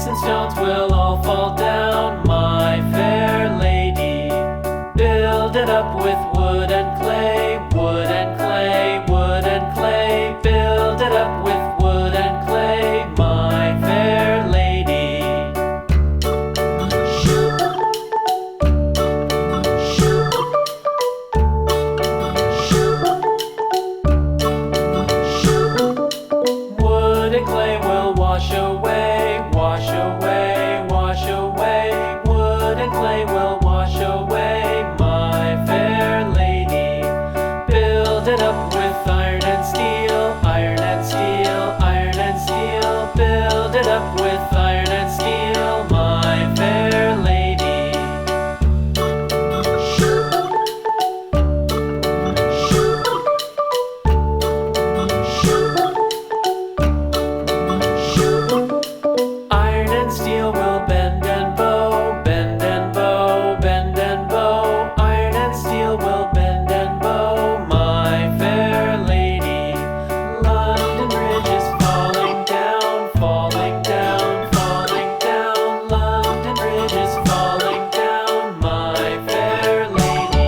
and stones will all fall down, my fair lady. Build it up with wood and clay, wood and clay, wood and clay. Build it up with wood and clay, my fair lady. Wood and clay will wash away, wash away, wash away. Wood and clay will wash away, my fair lady. Build it up with iron and steel, iron and steel, iron and steel. Build it up with iron and steel, my fair lady. Iron and steel will bend and bow, bend and bow, bend and bow. Iron and steel will bend and bow, my fair lady. London Bridge is falling down, falling down, falling down. London Bridge is falling down, my fair lady.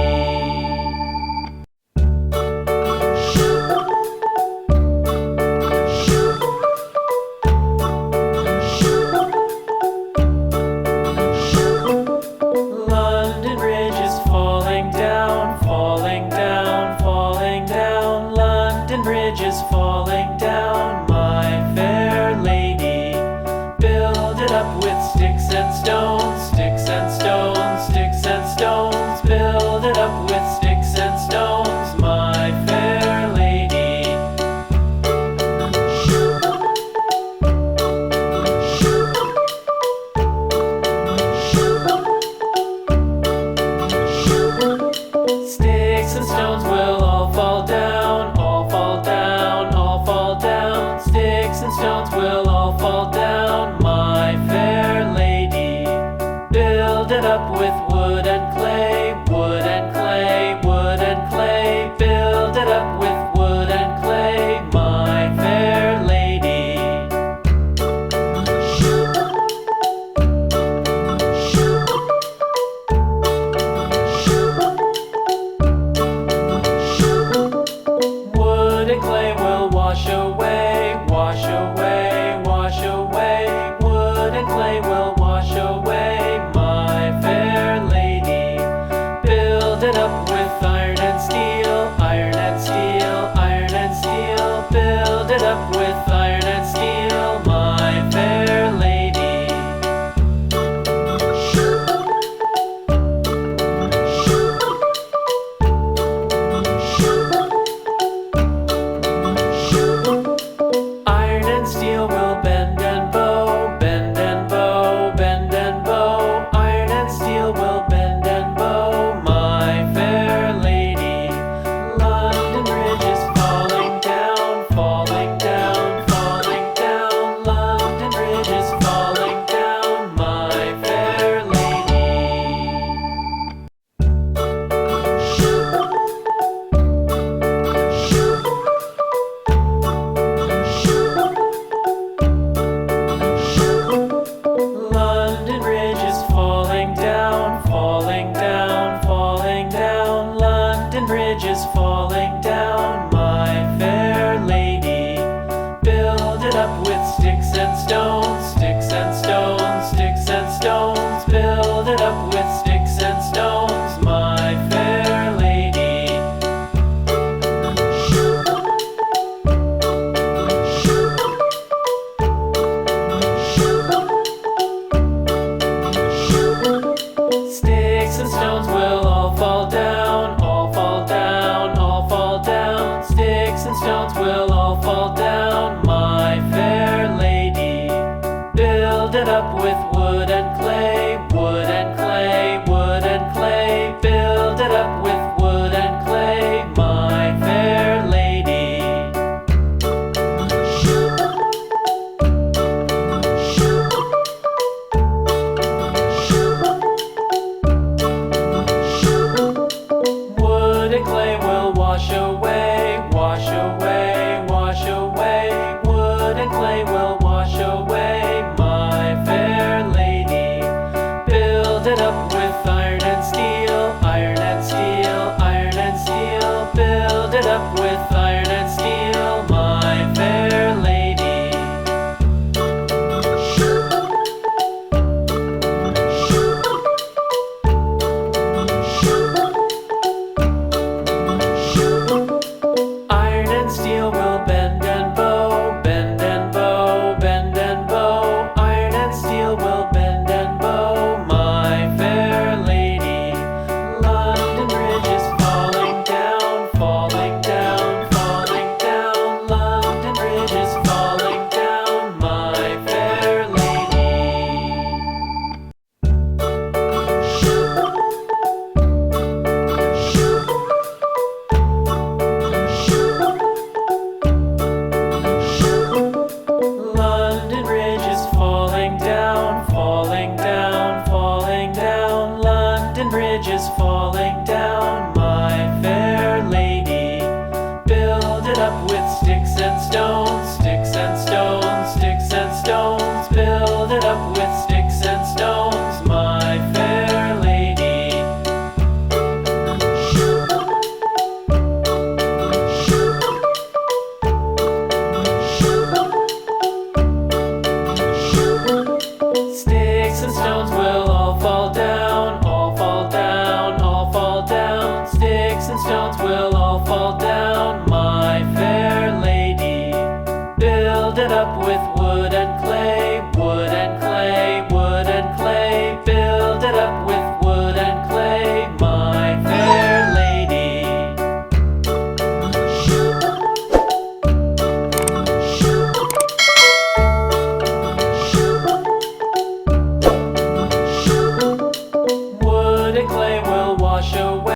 London Bridge is falling down, falling down, falling down. London Bridge is falling down, my fair lady. Build it up with sticks and stones, sticks and stones, sticks and stones. Build it up with sticks and stones, my fair lady. Sticks and stones will all fall down, all fall down, all fall down. Sticks and stones will all fall down, my fair lady. Build it up with wood and clay, wood and clay, wood and clay. Build it up with wood and clay, my fair lady. Wood and clay will wash away, wash away, wash away. Wood and clay will wash away, my fair lady. Build it up with iron and steel, iron and steel, iron and steel. Build it up with iron and steel, my fair lady. Iron and steel will bend and bow, bend and bow, bend and bow. Iron and steel will bend and bow, my fair lady. London Bridge is falling down, falling down, falling down. London Bridge is falling down, my fair lady. London Bridge is falling down, falling down, falling down. London Bridge is falling down, my fair lady. Build it up with sticks and stones, sticks and stones, sticks and stones. Build it up with sticks and stones, my fair lady. Sticks and stones will all fall down, all fall down, all fall down. Sticks and stones will all fall down, my fair lady. Build it up with wood and clay, wood and clay, wood and clay. Build it up with wood and clay, my fair lady. Wood and clay will wash away, wash away, wash away. Wood and clay will wash away, my fair play